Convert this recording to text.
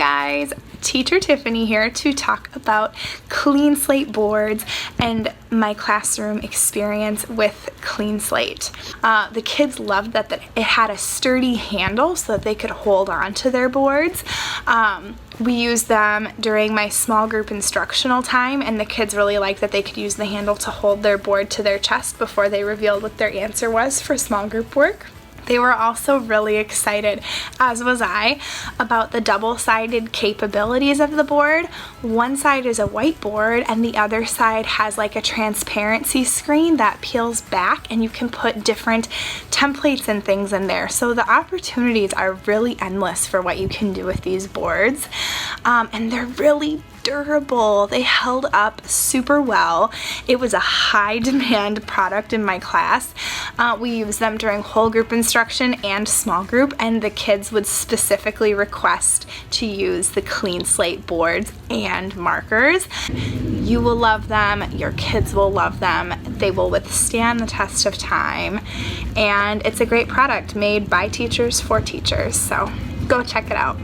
guys, Teacher Tiffany here to talk about KleenSlate boards and my classroom experience with KleenSlate. The kids loved that it had a sturdy handle so that they could hold on to their boards. We used them during my small group instructional time, and the kids really liked that they could use the handle to hold their board to their chest before they revealed what their answer was for small group work. They were also really excited, as was I, about the double-sided capabilities of the board. One side is a whiteboard and the other side has like a transparency screen that peels back, and you can put different templates and things in there. So the opportunities are really endless for what you can do with these boards. And they're really durable. They held up super well. It was a high demand product in my class. We used them during whole group instruction and small group, and the kids would specifically request to use the KleenSlate boards and markers. You will love them, your kids will love them, they will withstand the test of time, and it's a great product made by teachers for teachers, so go check it out.